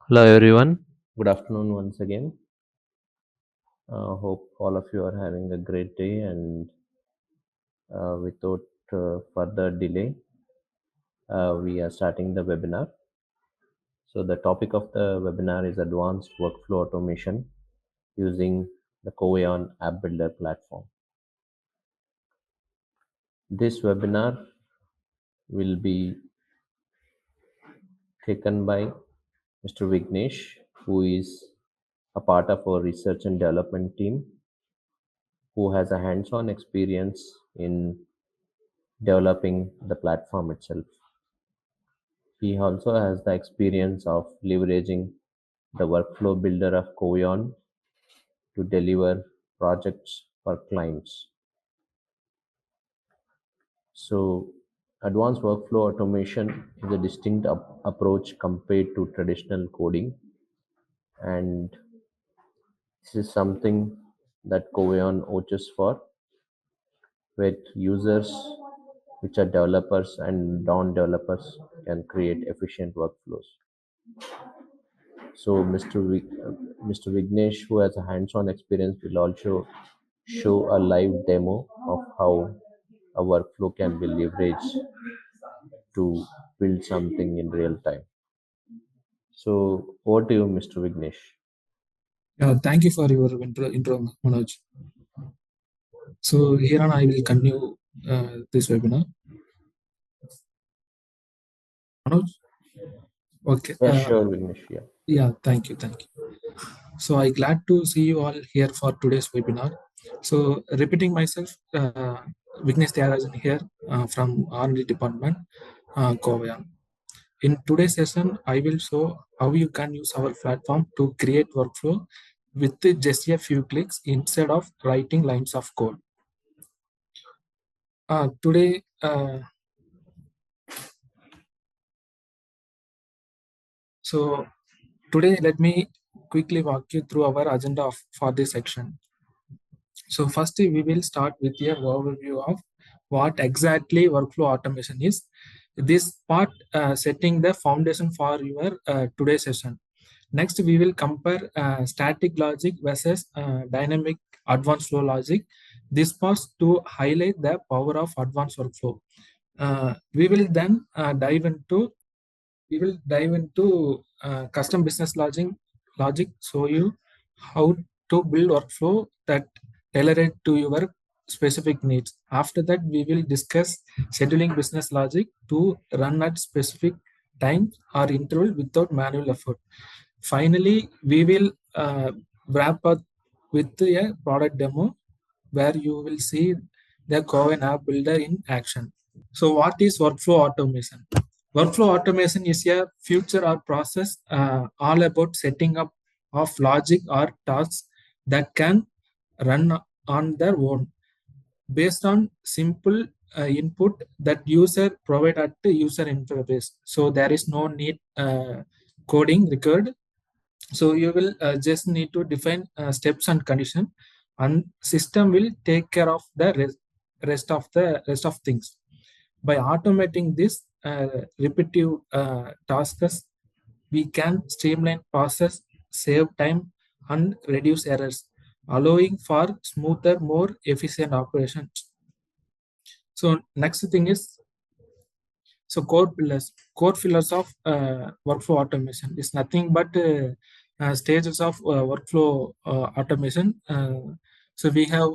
Hello everyone. Good afternoon once again. Hope all of you are having a great day and without further delay, we are starting the webinar. So the topic of the webinar is advanced workflow automation using the Kovaion app builder platform. This webinar will be taken by Mr. Vignesh, who is a part of our research and development team, who has a hands-on experience in developing the platform itself. He also has the experience of leveraging the workflow builder of Kovaion to deliver projects for clients. So, advanced workflow automation is a distinct approach compared to traditional coding, and this is something that Kovaion vouches for, with users, which are developers and non-developers, can create efficient workflows. So Mr. Vignesh, who has a hands-on experience, will also show a live demo of how a workflow can be leveraged to build something in real time. So over to you, Mr. Vignesh. Thank you for your intro, Manoj. So here on, I will continue this webinar. Manoj? Okay. Yeah, sure, Vignesh. Yeah. Yeah, thank you. So I'm glad to see you all here for today's webinar. So repeating myself, Vignesh Tyagarajan here from R&D department, Kovaion. In today's session, I will show how you can use our platform to create workflow with just a few clicks instead of writing lines of code. Today, let me quickly walk you through our agenda for this section. So first, we will start with a overview of what exactly workflow automation is. This part setting the foundation for your today's session. Next, we will compare static logic versus dynamic advanced flow logic. This part to highlight the power of advanced workflow. We will then dive into custom business logic, show you how to build workflow that tailored to your specific needs. After that, we will discuss scheduling business logic to run at specific time or interval without manual effort. Finally, we will wrap up with a product demo where you will see the Kovaion app builder in action. So what is workflow automation? Workflow automation is a future or process all about setting up of logic or tasks that can run on their own based on simple input that user provide at the user interface. So there is no need coding required. So you will just need to define steps and condition, and system will take care of the rest of things. By automating this repetitive tasks, we can streamline process, save time, and reduce errors, allowing for smoother, more efficient operations. So next thing is, so core pillars of workflow automation is nothing but stages of workflow automation. So we have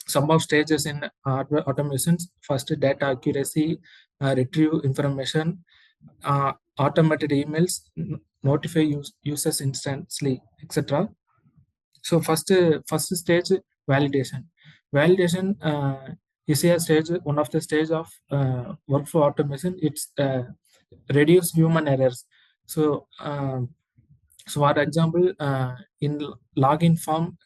some of stages in automations. First, data accuracy, retrieve information, automated emails, notify users instantly, etc. So first stage, validation. Validation is a stage, one of the stage of workflow automation. It's reduce human errors. So so for example, in login form,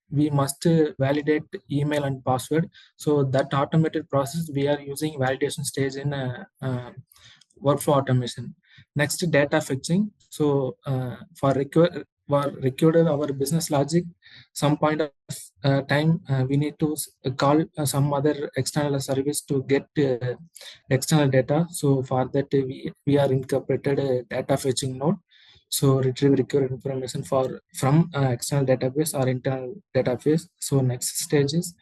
we must validate email and password. So that automated process, we are using validation stage in workflow automation. Next, data fetching. So for record our business logic, some point of time we need to call some other external service to get external data. So for that, we are incorporated a data fetching node. So retrieve required information from external database or internal database. So next stage is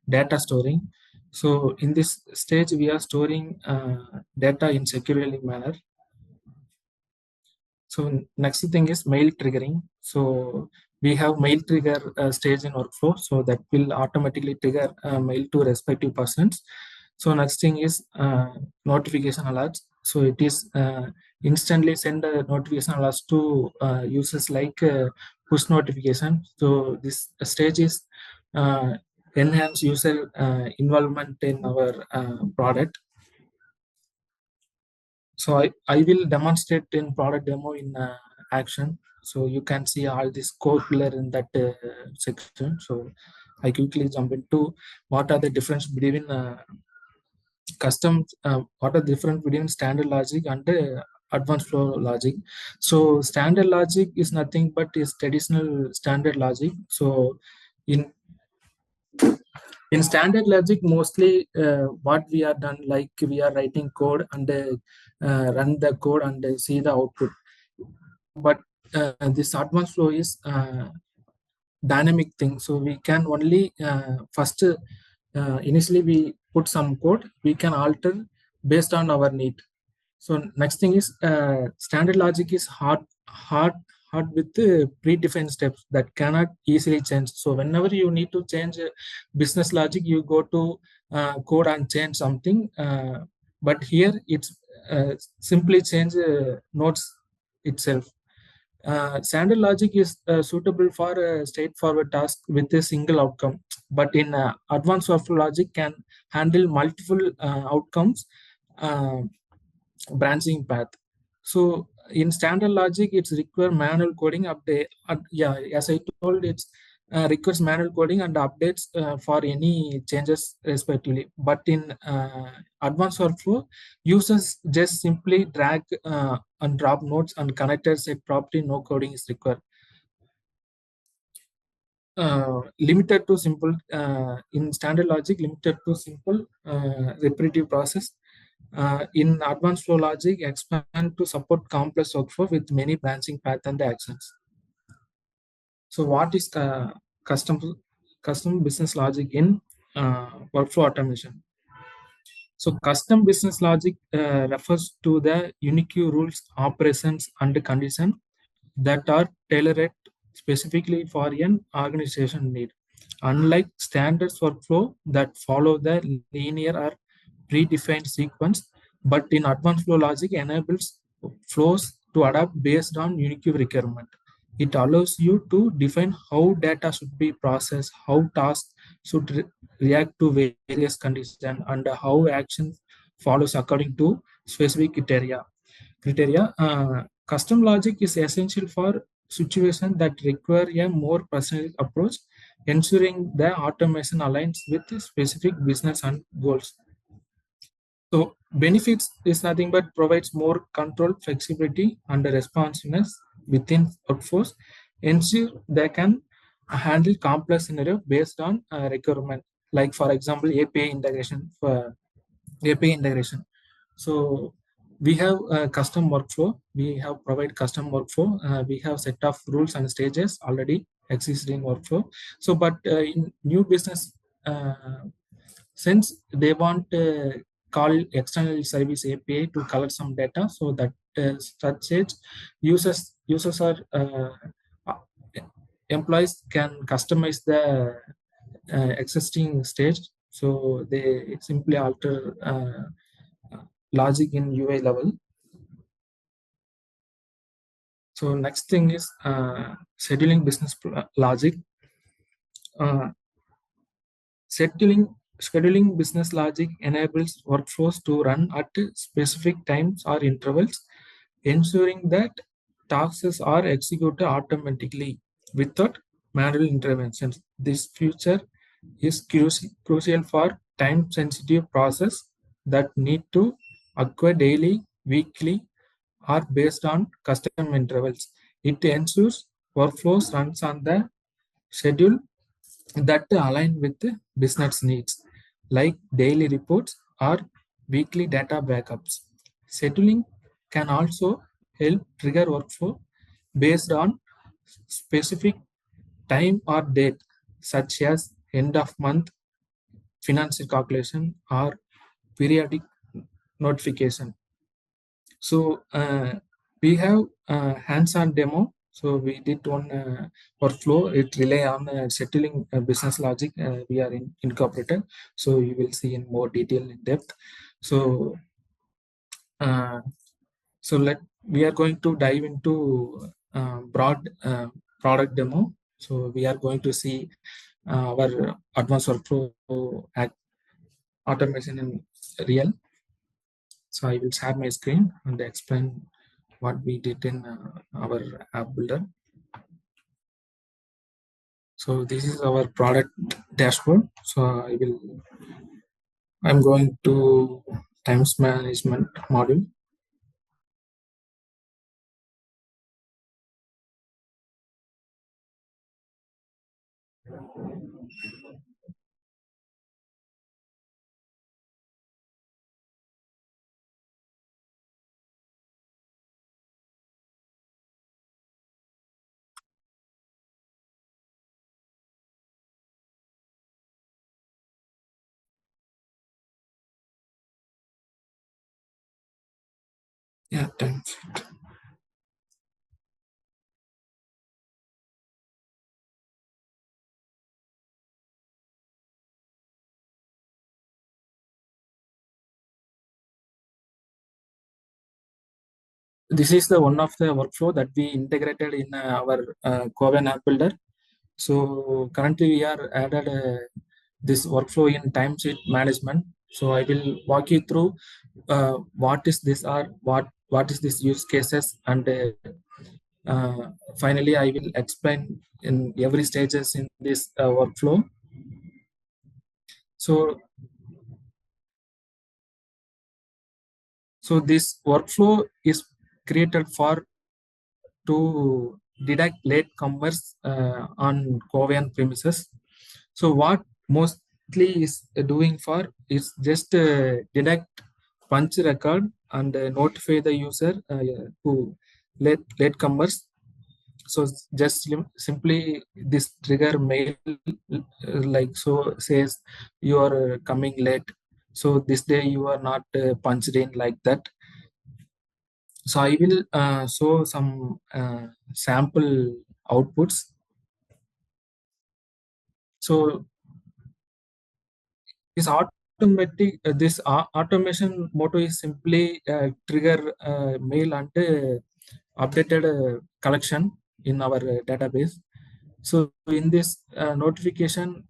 data storing. So in this stage, we are storing data in securely manner. So next thing is mail triggering. So we have mail trigger stage in workflow, so that will automatically trigger mail to respective persons. So next thing is notification alerts. So it is instantly send a notification alerts to users like push notification. So this stage is enhance user involvement in our product. So I will demonstrate in product demo in action. So you can see all this core pillar in that section. So I quickly jump into what are the difference between what are the difference between standard logic and advanced flow logic. So standard logic is nothing but is traditional standard logic. So in standard logic, mostly what we are done, like we are writing code and run the code and see the output. But this advanced flow is dynamic thing. So we can only first initially we put some code, we can alter based on our need. So next thing is standard logic is hard with the predefined steps that cannot easily change. So whenever you need to change business logic, you go to code and change something. But here it's simply change nodes itself. Standard logic is suitable for a straightforward task with a single outcome, but in advanced software logic can handle multiple outcomes, uh, branching path. So in standard logic, it's require manual coding update. Yeah, as I told, it's requires manual coding and updates for any changes respectively. But in advanced workflow, users just simply drag and drop nodes and connectors set property. No coding is required. Limited to simple in standard logic, limited to simple repetitive process. In advanced flow logic, expand to support complex workflow with many branching path and actions. So what is custom business logic in workflow automation? So custom business logic refers to the unique rules, operations, and conditions that are tailored specifically for an organization need. Unlike standard workflow that follow the linear or predefined sequence, but in advanced flow logic enables flows to adapt based on unique requirement. It allows you to define how data should be processed, how tasks should react to various conditions, and how action follows according to specific criteria. Custom logic is essential for situations that require a more personal approach, ensuring the automation aligns with specific business and goals. So benefits is nothing but provides more control, flexibility, and responsiveness within workforce, ensure they can handle complex scenario based on requirement. Like for example, API integration. For API integration, so we have a custom workflow. We have provide custom workflow. We have set of rules and stages already exist in workflow. So, but in new business, since they want call external service API to collect some data, so that such as users are uh, employees can customize the existing stage. So they simply alter logic in UI level. So next thing is scheduling business logic. Uh, scheduling Scheduling business logic enables workflows to run at specific times or intervals, ensuring that tasks are executed automatically without manual interventions. This feature is crucial for time-sensitive process that need to occur daily, weekly, or based on custom intervals. It ensures workflows runs on the schedule that align with the business needs, like daily reports or weekly data backups. Scheduling can also help trigger workflow based on specific time or date, such as end of month, financial calculation, or periodic notification. So we have hands-on demo. So we did one workflow. It rely on settling business logic. We are incorporated. So you will see in more detail in depth. So uh, let we are going to dive into broad product demo. So we are going to see our advanced workflow automation in real. So I will share my screen and explain what we did in our app builder. So this is our product dashboard. So I'm going to times management module. Yeah, times. This is the one of the workflow that we integrated in our Kovaion app builder. So currently we are added this workflow in timesheet management. So I will walk you through what is this or what is this use cases, and finally I will explain in every stages in this workflow. So this workflow is created for to detect late comers on Kovaion premises. So what mostly is doing for is just detect punch record and notify the user who latecomers. So just simply this trigger mail like so says you are coming late. So this day you are not punched in like that. So I will show some sample outputs. So this automatic automation motto is simply trigger mail and updated collection in our database. So in this notification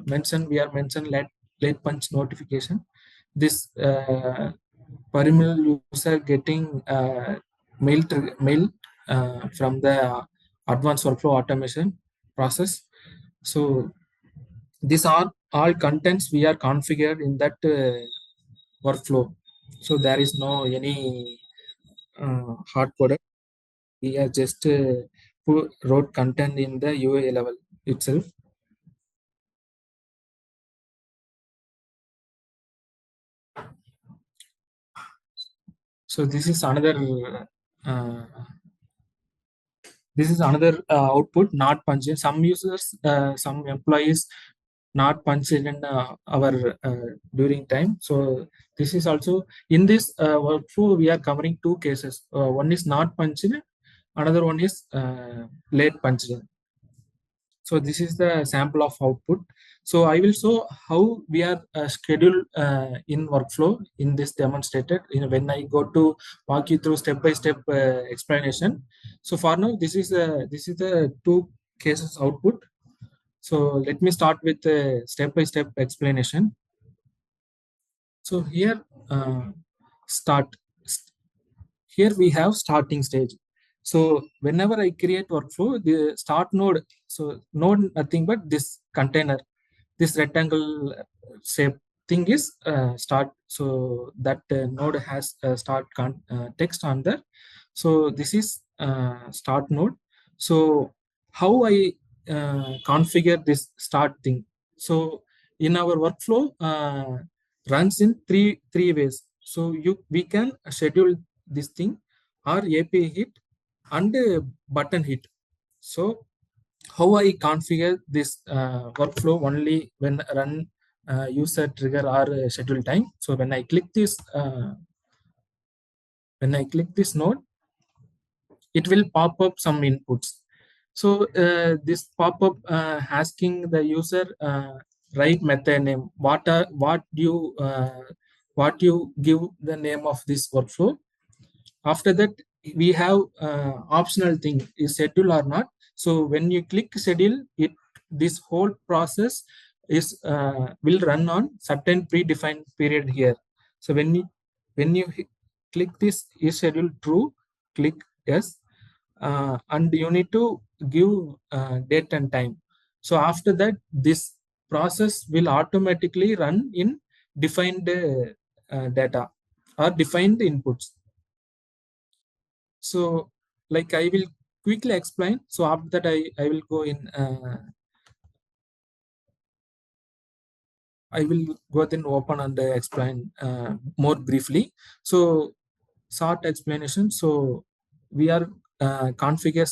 mention, we are mentioned late punch notification. This perimeter user getting mail from the advanced workflow automation process. So these are all contents we are configured in that workflow. So there is no any hard coded. We are just wrote content in the UA level itself. So uh, this is another output not punched. Some users, some employees not punched in our during time. So this is also in this workflow we are covering two cases. One is not punched, another one is late punched. So this is the sample of output. So I will show how we are scheduled in workflow in this demonstrated. When I go to walk you through step by step explanation. So for now, this is the two cases output. So let me start with the step by step explanation. So here start here we have starting stage. So whenever I create workflow, the start node, so node nothing but this container, this rectangle shape thing is start. So that node has text on there. So this is start node. So how I configure this start thing? So in our workflow runs in three ways. So we can schedule this thing or API hit and button hit. So how I configure this workflow only when run user trigger or schedule time. So when I click this node, it will pop up some inputs. So this pop up asking the user write method name, what you give the name of this workflow. After that, we have optional thing is schedule or not. So when you click schedule it, this whole process is will run on certain predefined period here. So when you click this is schedule true, click yes, and you need to give date and time. So after that this process will automatically run in defined data or defined inputs. So like I will quickly explain. So after that I will go in I will go then open and explain more briefly. So short explanation. So we are configure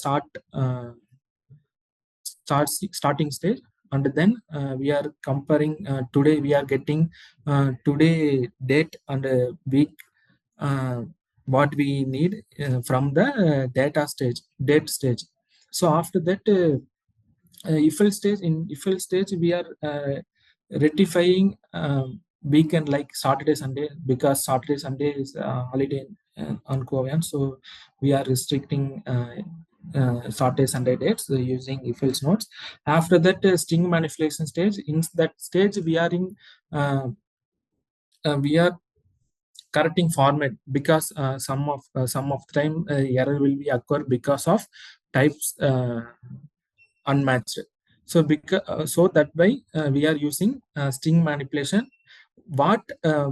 starting stage, and then we are comparing today we are getting today date and week uh, what we need from the data stage date stage. So after that if else stage we are rectifying weekend like Saturday Sunday, because Saturday Sunday is holiday on Kovaion. So we are restricting Saturday Sunday dates using if else nodes. After that string manipulation stage, in that stage uh, we are correcting format, because some of the time error will be occur because of types unmatched. So because so that way we are using string manipulation. What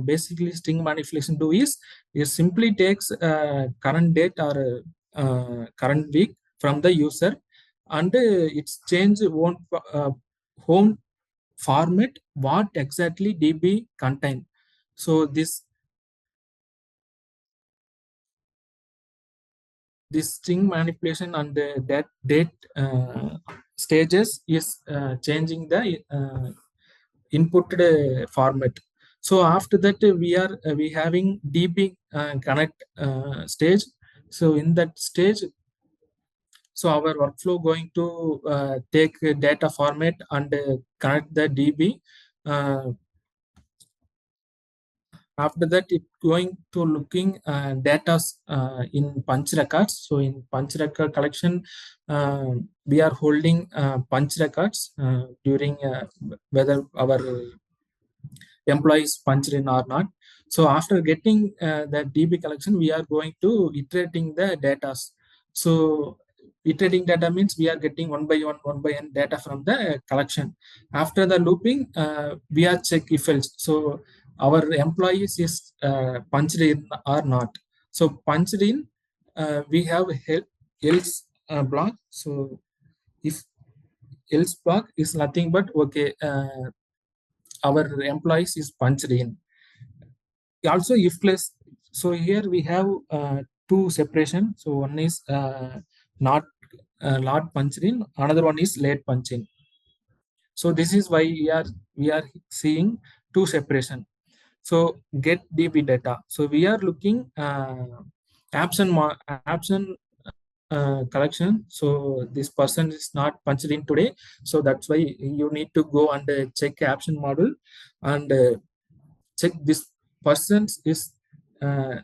basically string manipulation do is simply takes current date or current week from the user, and it's change won't format what exactly db contain. So this string manipulation and that date stages is changing the input format. So after that we having db connect stage. So in that stage, so our workflow going to take data format and connect the db. uh, After that it going to looking data in punch records. So in punch record collection we are holding punch records during whether our employees punched in or not. So after getting the db collection, we are going to iterating the data. So iterating data means we are getting one by one data from the collection. After the looping we are check if else. So our employees is punched in or not. So punched in, we have else block. So if else block is nothing but okay, our employees is punched in. Also if plus. So here we have two separation. So one is not not punched in, another one is late punching. So this is why we are seeing two separation. So get db data. So we are looking absent collection. So this person is not punched in today. So that's why you need to go and check absent model and check this person is uh,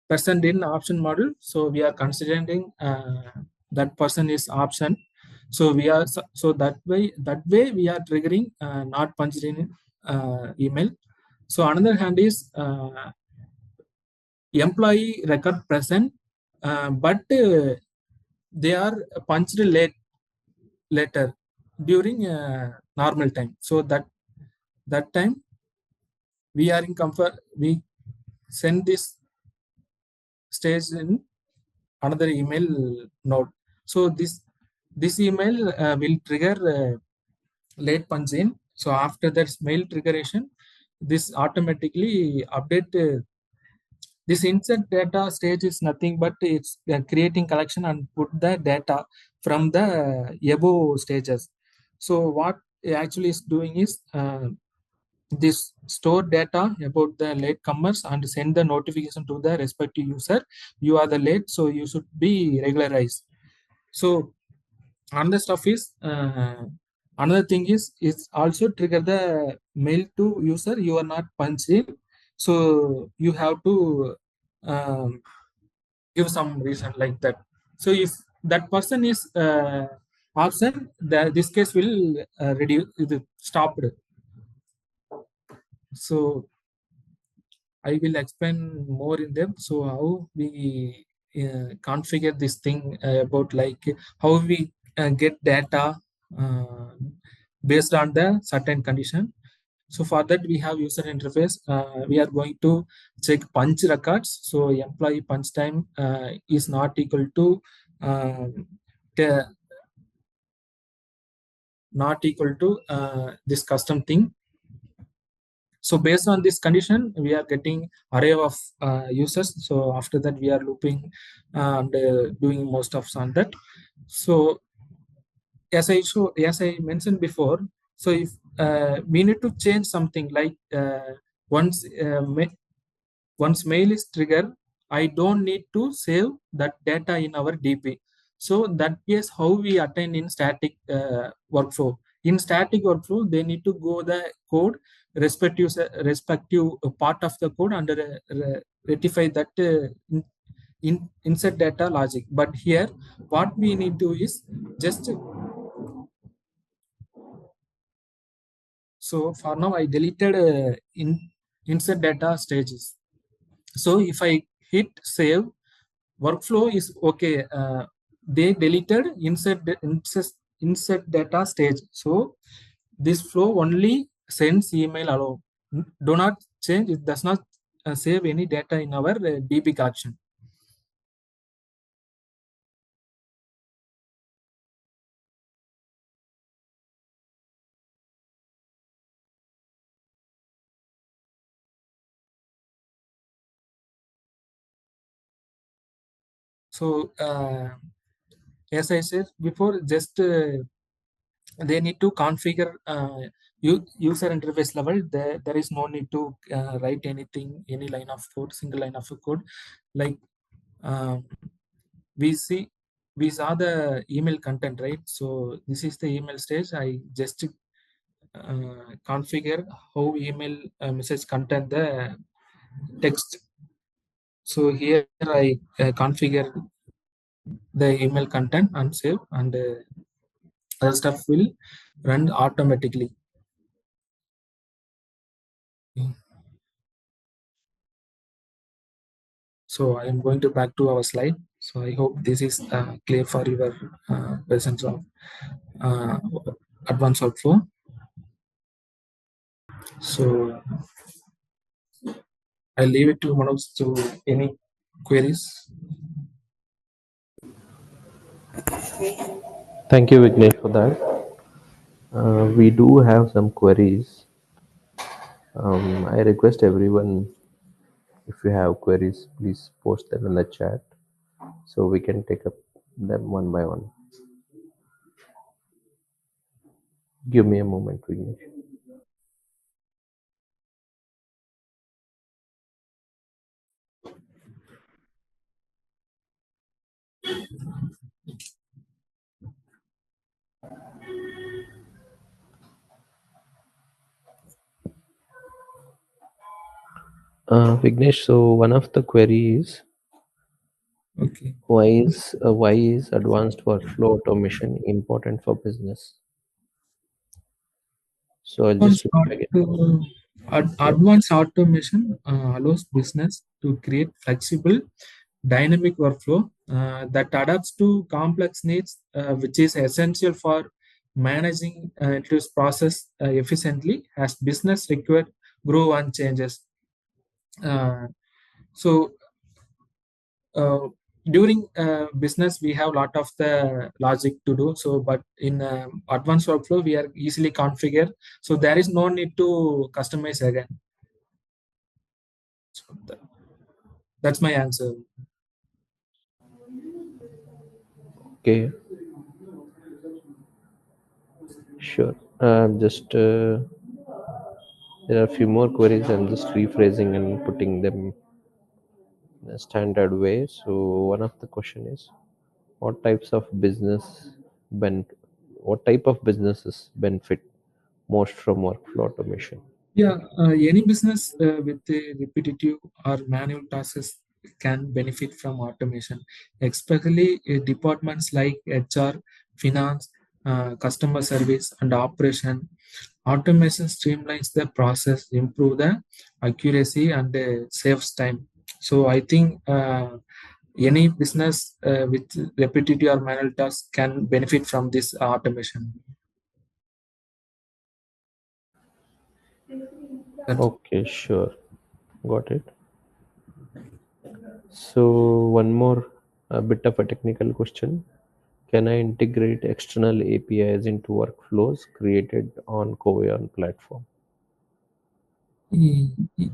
present in option model. So we are considering that person is option. So we are so that way we are triggering not punched in email. So another hand is employee record present, but they are punched later during normal time. So that time we are in comfort, we send this stage in another email node. So this email will trigger late punch in. So after that mail triggeration, this automatically update This insert data stage is nothing but it's creating collection and put the data from the above stages. So what it actually is doing is this store data about the latecomers and send the notification to the respective user. You are the late, so you should be regularized. So another stuff is another thing is also trigger the mail to user you are not punching. So you have to um, give some reason like that. So if that person is absent, this case will reduce it stopped. So I will explain more in depth. So how we configure this thing about like how we get data uh, based on the certain condition. So for that we have user interface. We are going to check punch records. So employee punch time is not equal to um, the- not equal to this custom thing. So based on this condition, we are getting array of users. So after that, we are looping and doing most of on that. So as I mentioned before, so if we need to change something like once once mail is triggered, I don't need to save that data in our DP. So that is how we attain in static workflow. In static workflow, they need to go the code respective part of the code and rectify that insert data logic. But here, what we need to is just so for now I deleted insert data stages. So if I hit save, workflow is okay. They deleted insert data stage. So this flow only sends email alone. Do not change. It does not save any data in our DB collection. So as I said before, just they need to configure user interface level. There is no need to write anything, any line of code, single line of code. Like um, we see, we saw the email content, right? So this is the email stage. I just configure how email message content the text. So here I configure the email content and save, and other stuff will run automatically. So I am going to back to our slide. So I hope this is clear for your presence of uh, advanced workflow. So I leave it to Manoj to any queries. Thank you, Vignesh, for that. We do have some queries. I request everyone, if you have queries, please post them in the chat so we can take up them one by one. Give me a moment, Vignesh. Vignesh, so one of the queries, Okay. why is advanced workflow automation important for business? So I'll just Advanced, read again. Yeah. advanced automation allows business to create flexible, dynamic workflow that adapts to complex needs, which is essential for managing its process efficiently as business require grow and changes. Uh, so uh, during business we have a lot of the logic to do. So but in advanced workflow we are easily configure, so there is no need to customize again. So That's my answer. Okay, sure. Just there are a few more queries. I'm just rephrasing and putting them in a standard way. So one of the question is, what types of business ben what type of businesses benefit most from workflow automation? Yeah, any business with a repetitive or manual tasks can benefit from automation, especially departments like HR, finance, customer service, and operation. Automation streamlines the process, improve the accuracy, and saves time. So I think any business with repetitive or manual tasks can benefit from this automation. That's Okay, sure, got it. So one more a bit of a technical question. Can I integrate external APIs into workflows created on Kovaion platform? Y- y-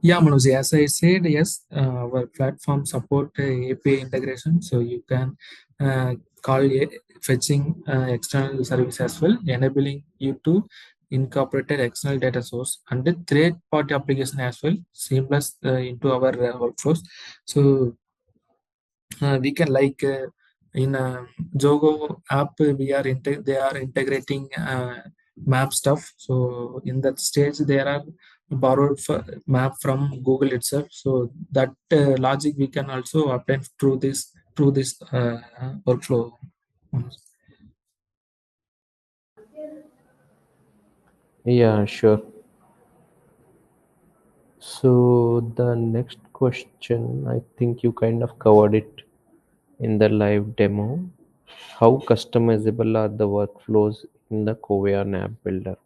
Yeah, Manoj, as I said, yes, our platform support API integration, so you can call fetching external service as well, enabling you to incorporate an external data source and the third-party application as well, seamless into our workflows. So we can like in Jogo app we are they are integrating map stuff, so in that stage there are borrowed map from Google itself, so that logic we can also obtain through this workflow. Yeah, sure. So the next question, I think you kind of covered it in the live demo. How customizable are the workflows in the Kovaion app builder?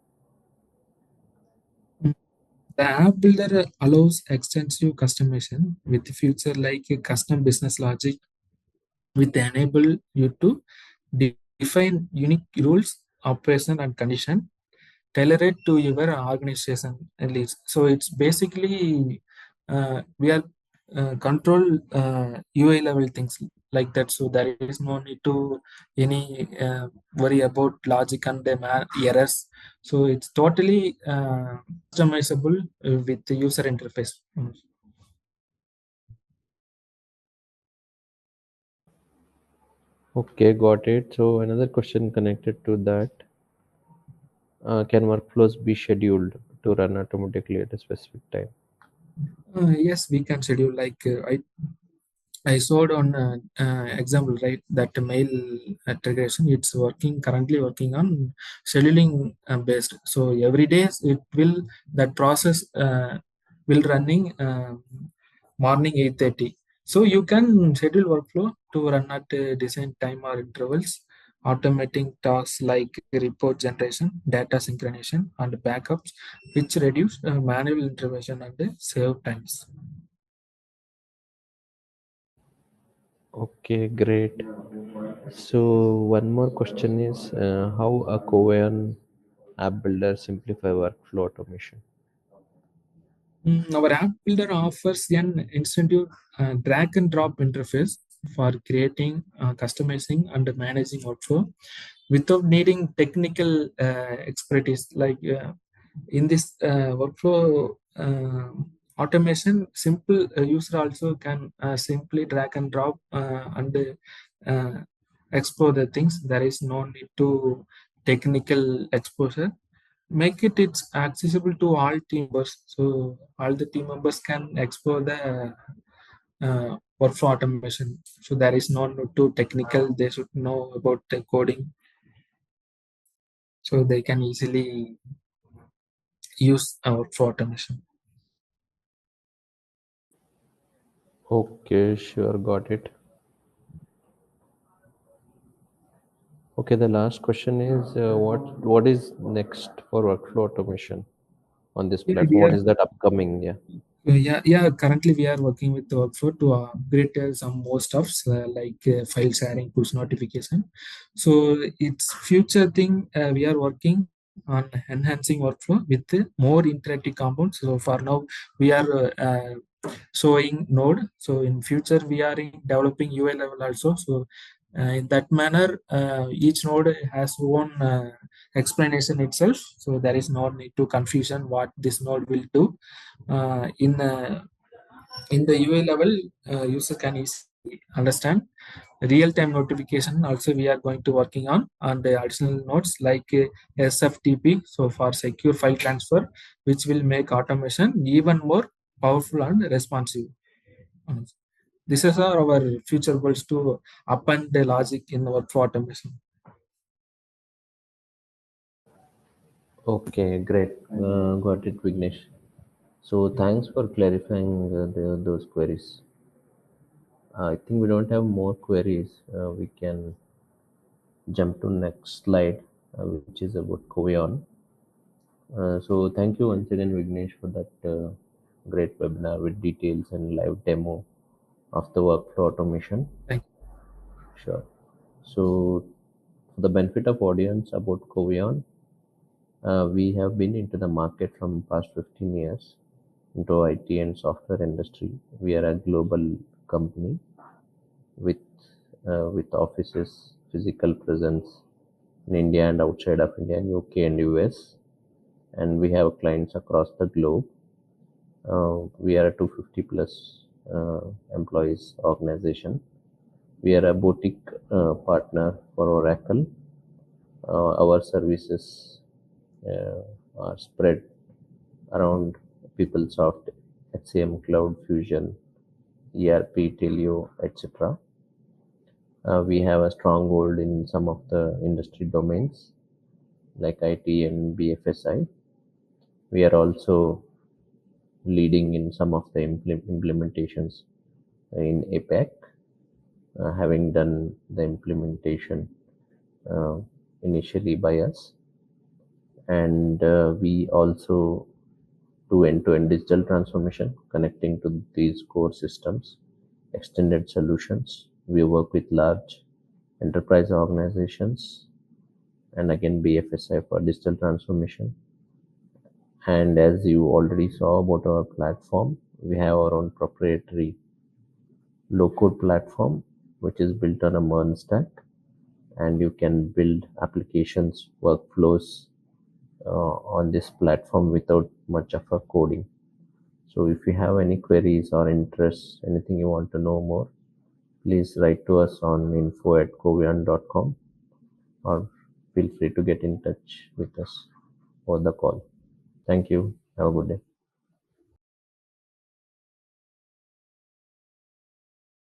The app builder allows extensive customization with feature like a custom business logic, with enable you to define unique rules, operation, and condition tailored to your organization at least. So it's basically we are control UI level things like that. So there is no need to any worry about logic and the errors. So it's totally customizable with the user interface. Okay, got it. So another question connected to that: can workflows be scheduled to run automatically at a specific time? Yes, we can schedule like I showed on example, right, that mail integration. It's working currently working on scheduling based. So every day it will that process will running morning 8:30. So you can schedule workflow to run at design time or intervals, automating tasks like report generation, data synchronization, and backups, which reduce manual intervention and save times. Okay, great. So one more question is, how a Kovaion app builder simplify workflow automation? Our app builder offers an intuitive drag and drop interface for creating, customizing, and managing workflow without needing technical expertise. Like in this workflow automation, simple user also can simply drag and drop and explore the things. There is no need to technical exposure, make it's accessible to all team members, so all the team members can explore the workflow automation, so there is no need to technical, they should know about the coding, so they can easily use workflow automation. Okay, sure, got it. Okay, the last question is, what is next for workflow automation on this Yeah, platform? we What are is that upcoming? Yeah. yeah. Currently, we are working with the workflow to upgrade some more stuffs like file sharing, push notification. So it's future thing. We are working on enhancing workflow with more interactive compounds. So for now, we are showing node. So in future we are in developing UI level also. So in that manner, each node has own explanation itself. So there is no need to confusion what this node will do. In the UI level, user can easily understand. Real-time notification also we are going to working on the additional nodes like SFTP. So for secure file transfer, which will make automation even more powerful and responsive. Um, This is our future goals to append the logic in workflow automation. Okay, great. Got it, Vignesh. So thanks for clarifying those queries. I think we don't have more queries. We can jump to next slide, which is about Kovaion. So thank you once again, Vignesh, for that great webinar with details and live demo of the workflow automation. Thank Sure. So for the benefit of audience about Kovaion, we have been into the market from past 15 years into IT and software industry. We are a global company with with offices, physical presence in India and outside of India, in UK and US, and we have clients across the globe. We are a 250 plus employees organization. We are a boutique partner for Oracle. Our services are spread around PeopleSoft, HCM Cloud Fusion, ERP, Telio, etc. We have a stronghold in some of the industry domains like IT and BFSI. We are also leading in some of the implementations in APAC, having done the implementation uh, initially by us. And we also do end-to-end digital transformation connecting to these core systems, extended solutions. We work with large enterprise organizations and again BFSI for digital transformation. And as you already saw about our platform, we have our own proprietary low-code platform, which is built on a MERN stack, and you can build applications, workflows on this platform without much of a coding. So if you have any queries or interests, anything you want to know more, please write to us on info@kovaion.com or feel free to get in touch with us over the call. Thank you. Have a good day.